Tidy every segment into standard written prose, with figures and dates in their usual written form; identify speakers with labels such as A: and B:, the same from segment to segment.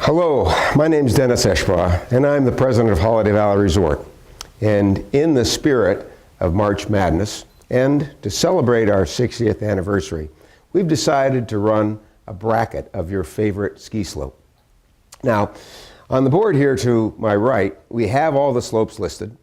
A: Hello, my name is Dennis Eschbaugh, and I'm the president of Holiday Valley Resort. And in the spirit of March Madness, and to celebrate our 60th anniversary, we've decided to run a bracket of your favorite ski slope. Now, on the board here to my right, we have all the slopes listed,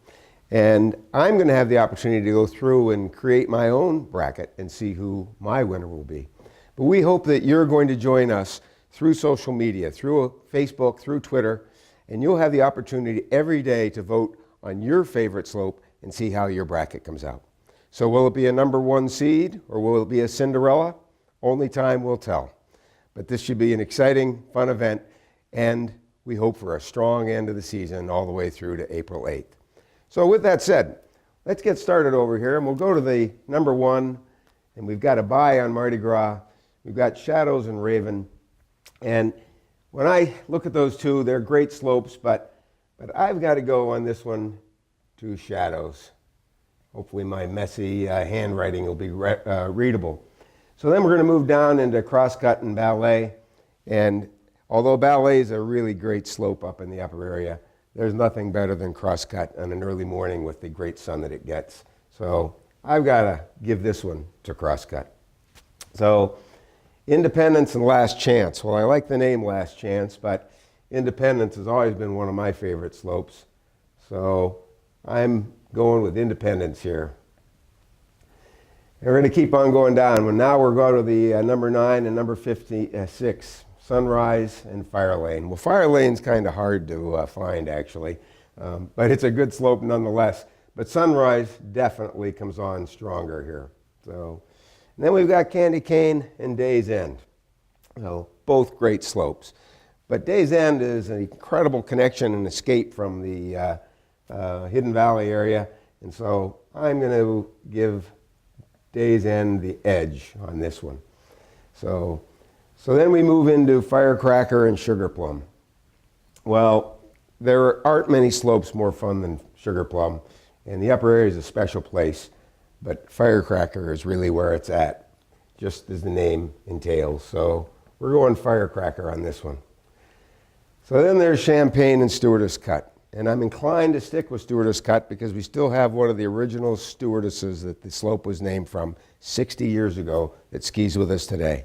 A: and I'm going to have the opportunity to go through and create my own bracket and see who my winner will be. But we hope that you're going to join us through social media, through Facebook, through Twitter, and you'll have the opportunity every day to vote on your favorite slope and see how your bracket comes out. So will it be a number one seed or will it be a Cinderella? Only time will tell. But this should be an exciting, fun event, and we hope for a strong end of the season all the way through to April 8th. So with that said, let's get started over here, and we'll go to the number one, and we've got a bye on Mardi Gras. We've got Shadows and Raven. And when I look at those two, they're great slopes, but I've got to go on this one to Shadows. Hopefully my messy handwriting will be readable. So then we're going to move down into Crosscut and Ballet. And although Ballet is a really great slope up in the upper area, there's nothing better than Crosscut on an early morning with the great sun that it gets. So I've got to give this one to Crosscut. So Independence and Last Chance. Well, I like the name Last Chance, but Independence has always been one of my favorite slopes. So I'm going with Independence here. And we're going to keep on going down. Well, now we're going to the number 9 and number 56, Sunrise and Fire Lane. Well, Fire Lane's kind of hard to find, actually, but it's a good slope nonetheless. But Sunrise definitely comes on stronger here. So. And then we've got Candy Cane and Days End. So both great slopes. But Days End is an incredible connection and escape from the Hidden Valley area. And so I'm going to give Days End the edge on this one. So then we move into Firecracker and Sugar Plum. Well, there aren't many slopes more fun than Sugar Plum. And the upper area is a special place. But Firecracker is really where it's at, just as the name entails. So we're going Firecracker on this one. So then there's Champagne and Stewardess Cut. And I'm inclined to stick with Stewardess Cut because we still have one of the original stewardesses that the slope was named from 60 years ago that skis with us today.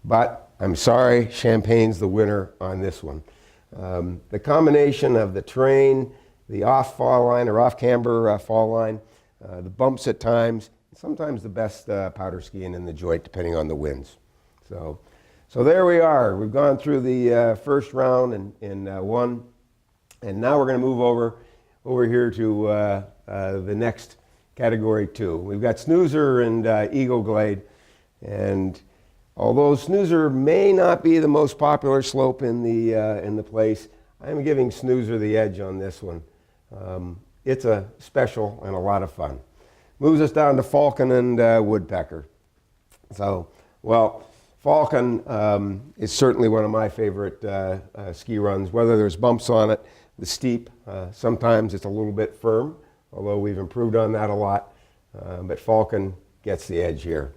A: But I'm sorry, Champagne's the winner on this one. The combination of the terrain, the off fall line or off camber fall line, the bumps at times, sometimes the best powder skiing in the joint depending on the winds. So there we are. We've gone through the first round in one, and now we're going to move over here to the next category 2. We've got Snoozer and Eagle Glade, and although Snoozer may not be the most popular slope in the place, I'm giving Snoozer the edge on this one. It's a special and a lot of fun. Moves us down to Falcon and Woodpecker. So, well, Falcon is certainly one of my favorite ski runs, whether there's bumps on it, the steep, sometimes it's a little bit firm, although we've improved on that a lot, but Falcon gets the edge here.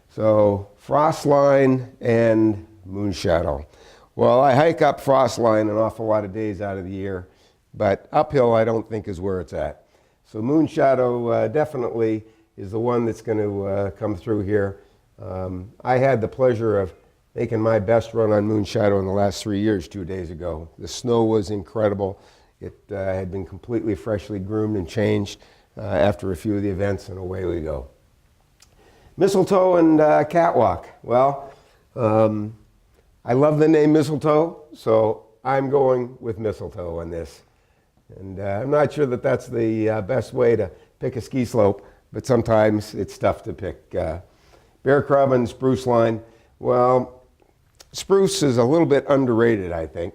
A: So, Frostline and Moonshadow. Well, I hike up Frostline an awful lot of days out of the year, but uphill I don't think is where it's at. So Moonshadow definitely is the one that's going to come through here. I had the pleasure of making my best run on Moonshadow in the last 3 years 2 days ago. The snow was incredible. It had been completely freshly groomed and changed after a few of the events, and away we go. Mistletoe and Catwalk. Well, I love the name Mistletoe, so I'm going with Mistletoe on this. And I'm not sure that that's the best way to pick a ski slope, but sometimes it's tough to pick. Bear Cub and Spruce Line. Well, Spruce is a little bit underrated, I think.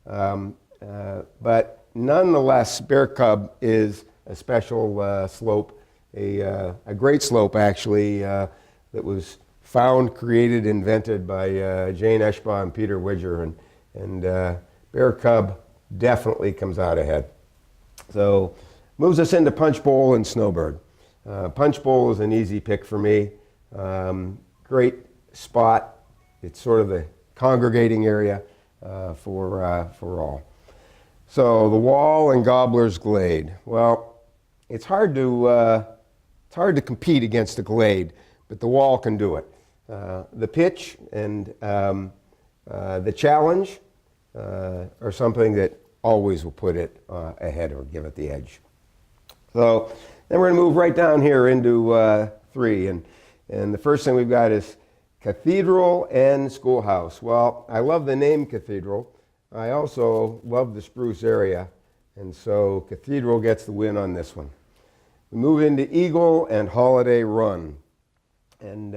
A: But nonetheless, Bear Cub is a special slope, a great slope, actually, that was found, created, invented by Jane Eschbaugh and Peter Widger. And Bear Cub definitely comes out ahead. So moves us into Punch Bowl and Snowbird. Punch Bowl is an easy pick for me. Great spot. It's sort of the congregating area. for all. So the Wall and Gobbler's Glade. Well, it's hard to compete against the Glade, but the Wall can do it. The pitch and the challenge are something that always will put it ahead or give it the edge. So then we're going to move right down here into 3, and the first thing we've got is Cathedral and Schoolhouse. Well, I love the name Cathedral. I also love the spruce area, and so Cathedral gets the win on this one. We move into Eagle and Holiday Run. And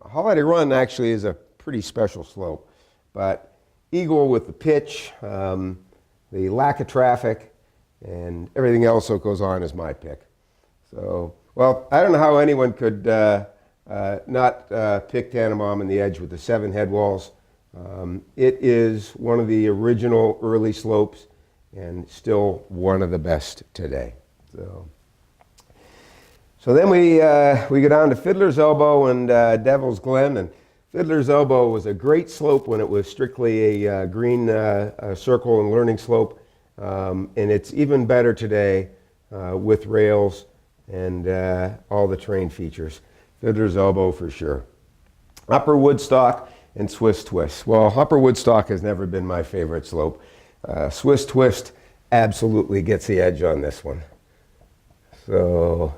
A: Holiday Run actually is a pretty special slope, but Eagle with the pitch, the lack of traffic, and everything else that goes on is my pick. So, well, I don't know how anyone could not pick Tannemom in the edge with the 7 head walls. It is one of the original early slopes and still one of the best today. So then we go down to Fiddler's Elbow and Devil's Glen. And Fiddler's Elbow was a great slope when it was strictly a green circle and learning slope. And it's even better today with rails and all the terrain features. Fiddler's Elbow for sure. Upper Woodstock and Swiss Twist. Well, Upper Woodstock has never been my favorite slope. Swiss Twist absolutely gets the edge on this one. So,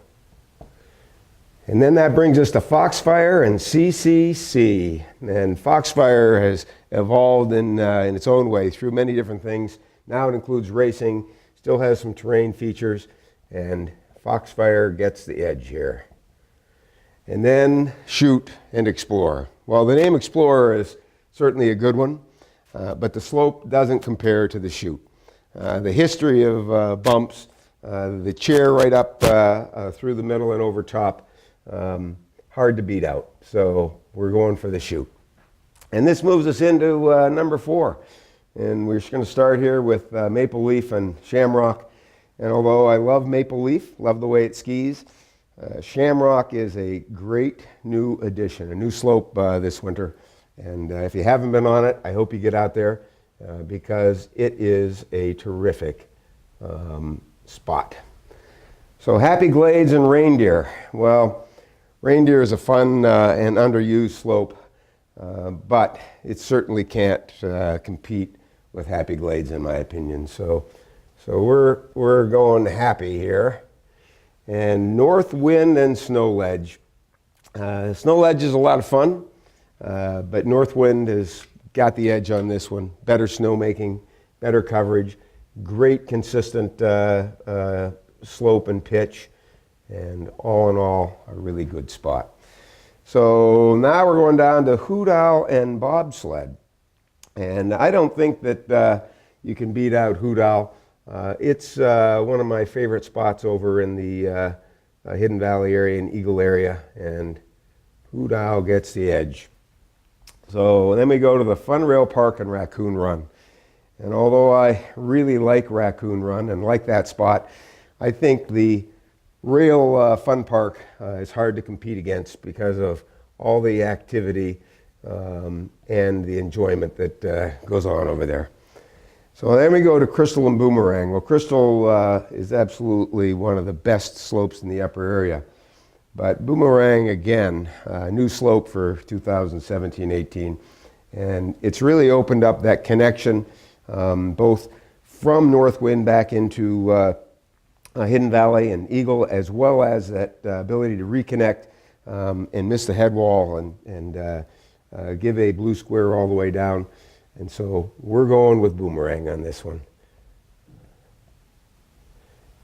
A: and then that brings us to Foxfire and CCC. And Foxfire has evolved in its own way through many different things. Now it includes racing, still has some terrain features, and Foxfire gets the edge here. And then Shoot and Explore. Well, the name Explorer is certainly a good one, but the slope doesn't compare to the Shoot. The history of bumps, the chair right up through the middle and over top, hard to beat out. So we're going for the Shoot. And this moves us into number 4. And we're just going to start here with Maple Leaf and Shamrock. And although I love Maple Leaf, love the way it skis, Shamrock is a great new addition, a new slope this winter. And if you haven't been on it, I hope you get out there because it is a terrific spot. So Happy Glades and Reindeer. Well, Reindeer is a fun and underused slope, but it certainly can't compete with Happy Glades in my opinion. So we're going Happy here. And North Wind and Snow Ledge. Snow Ledge is a lot of fun, but North Wind has got the edge on this one. Better snowmaking, better coverage, great consistent slope and pitch, and all in all, a really good spot. So now we're going down to Hoot Owl and Bobsled. And I don't think that you can beat out Hoot Owl. It's one of my favorite spots over in the Hidden Valley area and Eagle area, and Hoot Owl gets the edge. So then we go to the Fun Rail Park and Raccoon Run. And although I really like Raccoon Run and like that spot, I think the Rail Fun Park is hard to compete against because of all the activity and the enjoyment that goes on over there. So then we go to Crystal and Boomerang. Well, Crystal is absolutely one of the best slopes in the upper area. But Boomerang, again, new slope for 2017-18. And it's really opened up that connection both from Northwind back into Hidden Valley and Eagle, as well as that ability to reconnect and miss the head wall and give a blue square all the way down. And so we're going with Boomerang on this one.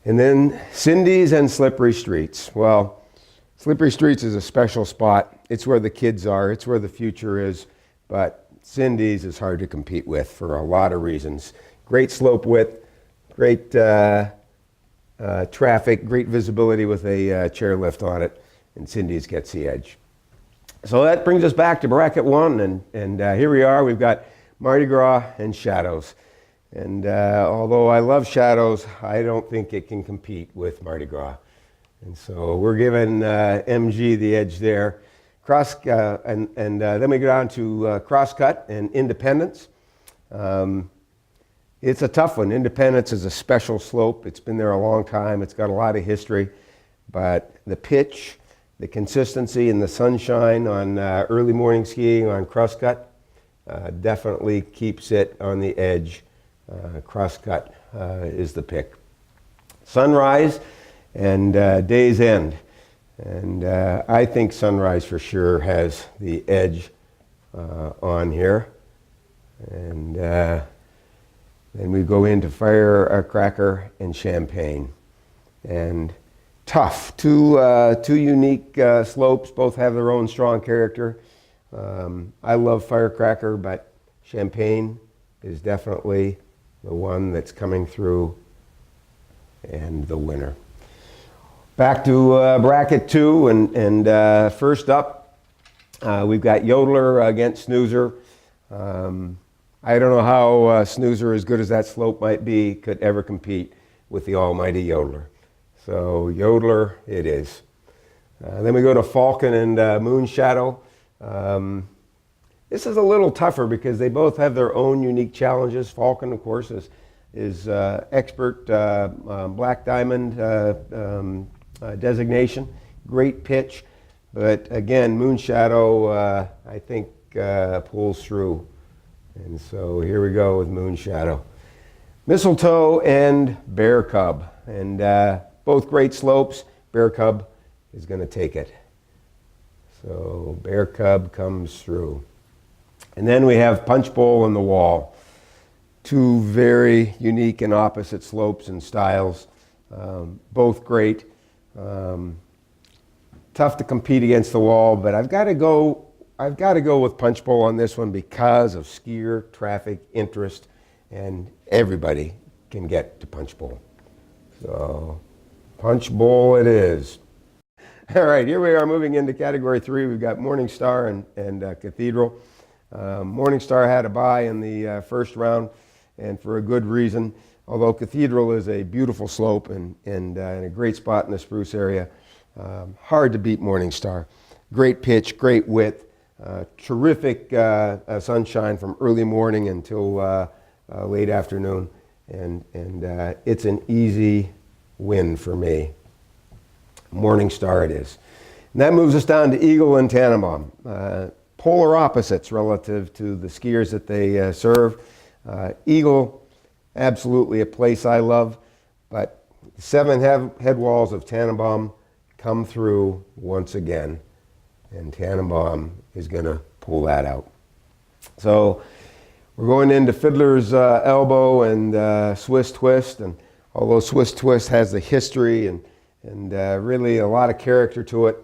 A: And then Cindy's and Slippery Streets. Well, Slippery Streets is a special spot. It's where the kids are. It's where the future is. But Cindy's is hard to compete with for a lot of reasons. Great slope width, great traffic, great visibility with a chairlift on it, and Cindy's gets the edge. So that brings us back to bracket 1, and here we are. We've got Mardi Gras and Shadows. And although I love Shadows, I don't think it can compete with Mardi Gras. And so we're giving MG the edge there. Then we go down to Crosscut and Independence. It's a tough one. Independence is a special slope. It's been there a long time. It's got a lot of history, but the pitch, the consistency, and the sunshine on early morning skiing on Cross Cut definitely keeps it on the edge. Cross Cut is the pick. Sunrise and Day's End. And I think Sunrise for sure has the edge on here. And then we go into Firecracker and Champagne. And tough. Two unique slopes, both have their own strong character. I love Firecracker, but Champagne is definitely the one that's coming through and the winner. Back to bracket 2, and first up, we've got Yodeler against Snoozer. I don't know how Snoozer, as good as that slope might be, could ever compete with the almighty Yodeler. So Yodeler it is. Then we go to Falcon and Moonshadow. This is a little tougher because they both have their own unique challenges. Falcon, of course, is expert black diamond designation, great pitch, but again, Moonshadow I think pulls through. And so here we go with Moonshadow. Mistletoe and Bear Cub, and both great slopes. Bear Cub is going to take it. So Bear Cub comes through. And then we have Punch Bowl and the Wall. Two very unique and opposite slopes and styles, both great. Tough to compete against the Wall, but I've got to go with Punch Bowl on this one because of skier traffic interest, and everybody can get to Punch Bowl. So Punch Bowl it is. All right, here we are moving into category 3. We've got Morningstar and Cathedral. Morningstar had a bye in the first round, and for a good reason. Although Cathedral is a beautiful slope and in a great spot in the Spruce area, hard to beat Morningstar. Great pitch, great width, terrific sunshine from early morning until late afternoon, and it's an easy win for me. Morningstar it is. And that moves us down to Eagle and Tannenbaum. Polar opposites relative to the skiers that they serve. Eagle, absolutely a place I love, but the 7 head walls of Tannenbaum come through once again, and Tannenbaum is going to pull that out. So we're going into Fiddler's Elbow and Swiss Twist, and although Swiss Twist has the history and really a lot of character to it,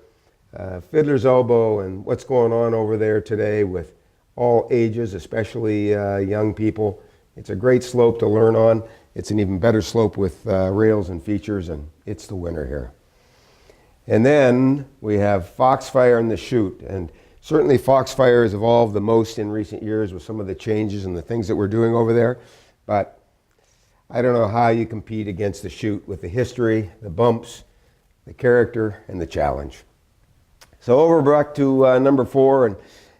A: Fiddler's Elbow and what's going on over there today with all ages, especially young people, it's a great slope to learn on. It's an even better slope with rails and features, and it's the winner here. And then we have Foxfire and the Chute, and certainly Foxfire has evolved the most in recent years with some of the changes and the things that we're doing over there, but I don't know how you compete against the Chute with the history, the bumps, the character, and the challenge. So over back to number 4,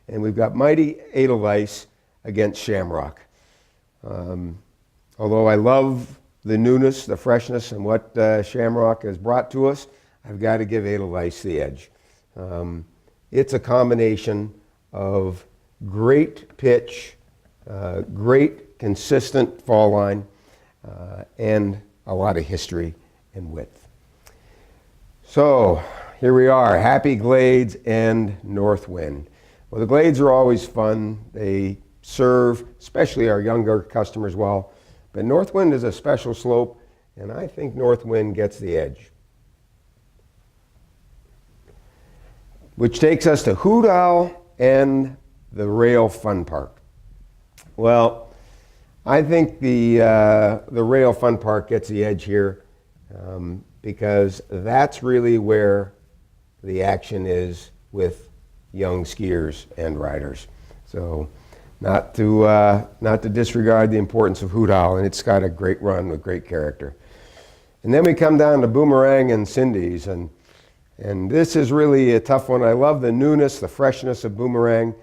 A: and we've got Mighty Edelweiss against Shamrock. Although I love the newness, the freshness, and what Shamrock has brought to us, I've got to give Edelweiss the edge. It's a combination of great pitch, great consistent fall line, and a lot of history and width. So here we are, Happy Glades and Northwind. Well, the Glades are always fun. They serve, especially our younger customers, well. But Northwind is a special slope, and I think Northwind gets the edge. Which takes us to Hoot Owl and the Rail Fun Park. Well, I think the Rail Fun Park gets the edge here because that's really where the action is with young skiers and riders. So not to disregard the importance of Hoot Owl, and it's got a great run with great character. And then we come down to Boomerang and Cindy's, and this is really a tough one. I love the newness, the freshness of Boomerang,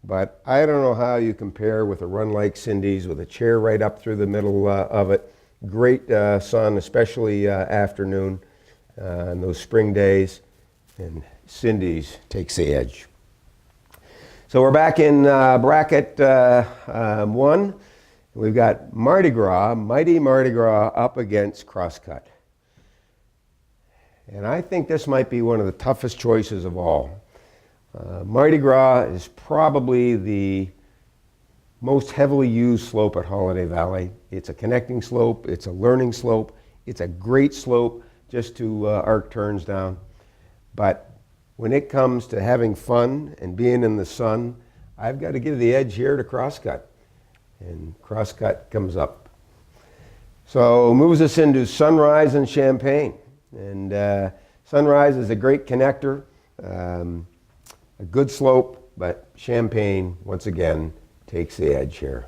A: but I don't know how you compare with a run like Cindy's with a chair right up through the middle of it. Great sun, especially afternoon on those spring days, and Cindy's takes the edge. So we're back in bracket 1. We've got Mardi Gras, Mighty Mardi Gras up against Crosscut. And I think this might be one of the toughest choices of all. Mardi Gras is probably the most heavily used slope at Holiday Valley. It's a connecting slope, it's a learning slope, it's a great slope just to arc turns down. But when it comes to having fun and being in the sun, I've got to give the edge here to Crosscut. And Crosscut comes up. So moves us into Sunrise and Champaign. And Sunrise is a great connector, a good slope, but Champaign, once again, takes the edge here.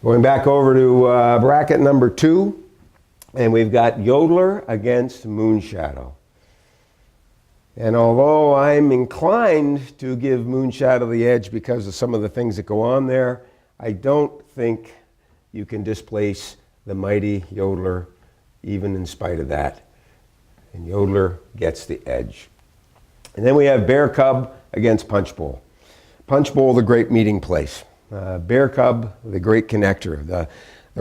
A: Going back over to bracket number 2, and we've got Yodeler against Moonshadow. And although I'm inclined to give Moonshadow the edge because of some of the things that go on there, I don't think you can displace the mighty Yodeler, even in spite of that. And Yodeler gets the edge. And then we have Bear Cub against Punch Bowl. Punch Bowl, the great meeting place. Bear Cub, the great connector, the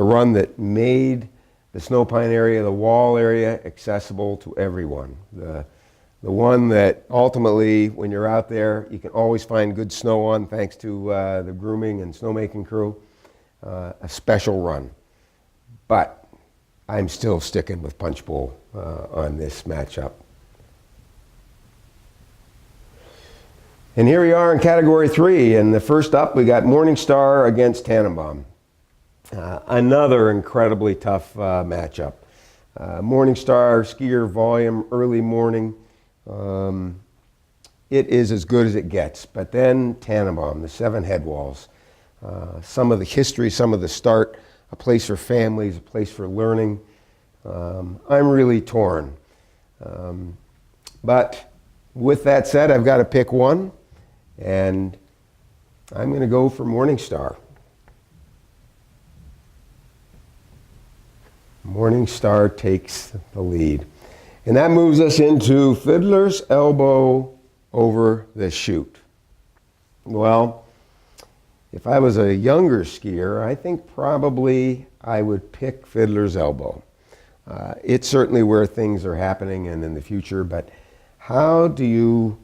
A: run that made the Snow Pine area, the wall area, accessible to everyone. The one that ultimately, when you're out there, you can always find good snow on thanks to the grooming and snowmaking crew. A special run. But I'm still sticking with Punch Bowl on this matchup. And here we are in category 3, and the first up we got Morningstar against Tannenbaum. Another incredibly tough matchup. Morningstar skier volume, early morning. It is as good as it gets. But then Tannenbaum, the 7 headwalls. Some of the history, some of the start, a place for families, a place for learning. I'm really torn. But with that said, I've got to pick one, and I'm going to go for Morningstar. Morningstar takes the lead. And that moves us into Fiddler's Elbow over the Chute. Well, if I was a younger skier, I think probably I would pick Fiddler's Elbow. It's certainly where things are happening and in the future, but how do you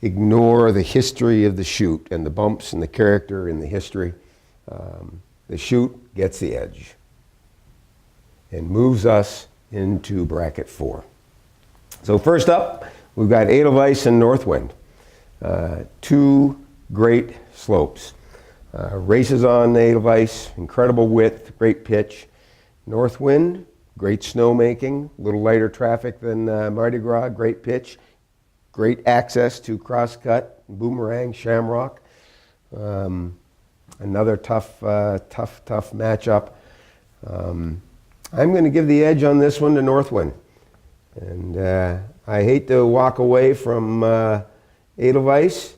A: ignore the history of the Chute and the bumps and the character and the history? The Chute gets the edge and moves us into bracket 4. So first up, we've got Edelweiss and Northwind. 2 great slopes. Races on Edelweiss, incredible width, great pitch. Northwind, great snowmaking, a little lighter traffic than Mardi Gras, great pitch. Great access to Crosscut, Boomerang, Shamrock. Another tough matchup. I'm going to give the edge on this one to Northwind. And I hate to walk away from Edelweiss,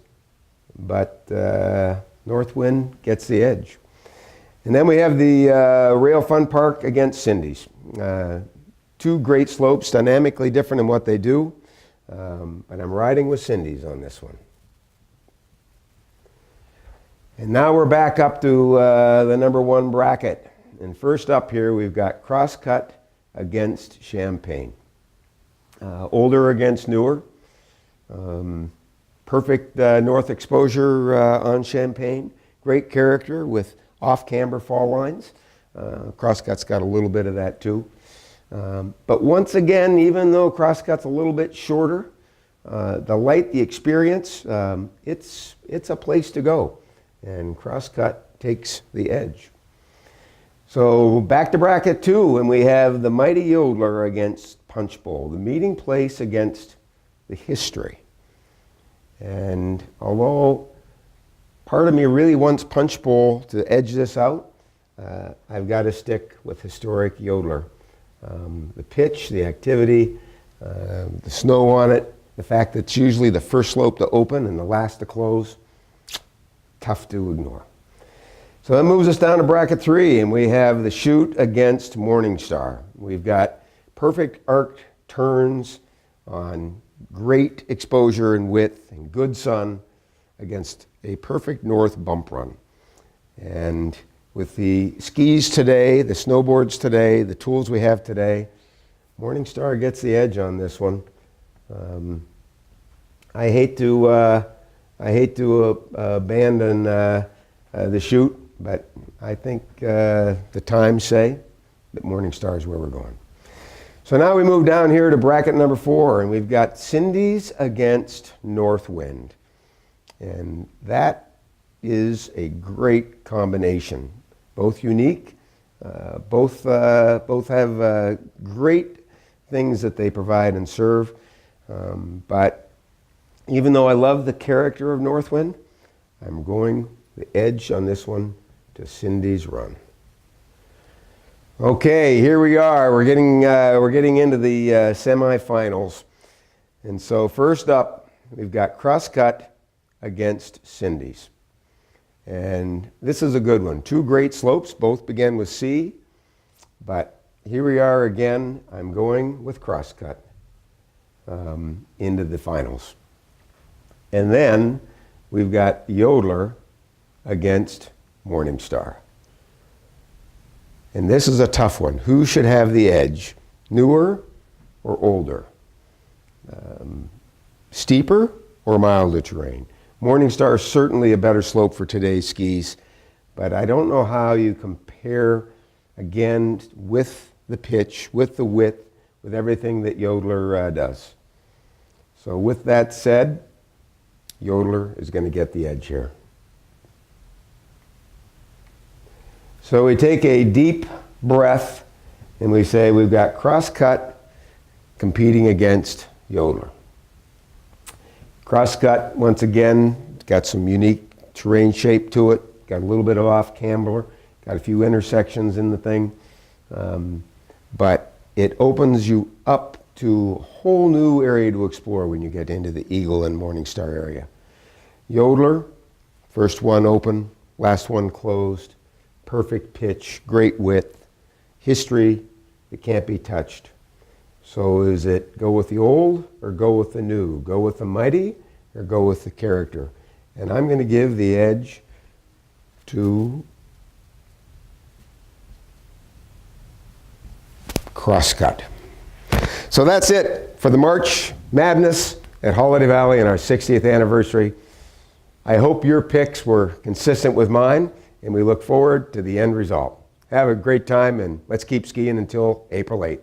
A: but Northwind gets the edge. And then we have the Rail Fun Park against Cindy's. 2 great slopes, dynamically different in what they do, but I'm riding with Cindy's on this one. And now we're back up to the number 1 bracket. And first up here, we've got Crosscut against Champaign. Older against newer. Perfect north exposure on Champaign. Great character with off-camber fall lines. Crosscut's got a little bit of that too. But once again, even though Crosscut's a little bit shorter, the light, the experience, it's a place to go. And Crosscut takes the edge. So back to bracket 2, and we have the mighty Yodeler against Punch Bowl, the meeting place against the history. And although part of me really wants Punch Bowl to edge this out, I've got to stick with historic Yodeler. The pitch, the activity, the snow on it, The fact that it's usually the first slope to open and the last to close, tough to ignore. So that moves us down to bracket 3, and we have the Chute against Morningstar. We've got perfect arc turns on great exposure and width and good sun against a perfect north bump run. And with the skis today, the snowboards today, the tools we have today, Morningstar gets the edge on this one. I hate to abandon the Chute, but I think the times say that Morningstar is where we're going. So now we move down here to bracket number 4, and we've got Cindy's against Northwind. And that is a great combination. Both unique, both have great things that they provide and serve. But even though I love the character of Northwind, I'm going the edge on this one to Cindy's Run. Okay, here we are. We're getting into the semifinals. And so first up, we've got Crosscut against Cindy's. And this is a good one. 2 great slopes, both begin with C. But here we are again. I'm going with Crosscut into the finals. And then we've got Yodeler against Morningstar. And this is a tough one. Who should have the edge? Newer or older? Steeper or milder terrain? Morningstar is certainly a better slope for today's skis, but I don't know how you compare, again, with the pitch, with the width, with everything that Yodeler does. So with that said, Yodeler is going to get the edge here. So we take a deep breath and we say we've got Crosscut competing against Yodeler. Crosscut, once again, got some unique terrain shape to it, got a little bit of off-camber, got a few intersections in the thing, but it opens you up to a whole new area to explore when you get into the Eagle and Morningstar area. Yodeler, first one open, last one closed, perfect pitch, great width, history that can't be touched. So is it go with the old or go with the new? Go with the mighty or go with the character? And I'm going to give the edge to Crosscut. So that's it for the March Madness at Holiday Valley and our 60th anniversary. I hope your picks were consistent with mine, and we look forward to the end result. Have a great time, and let's keep skiing until April 8th.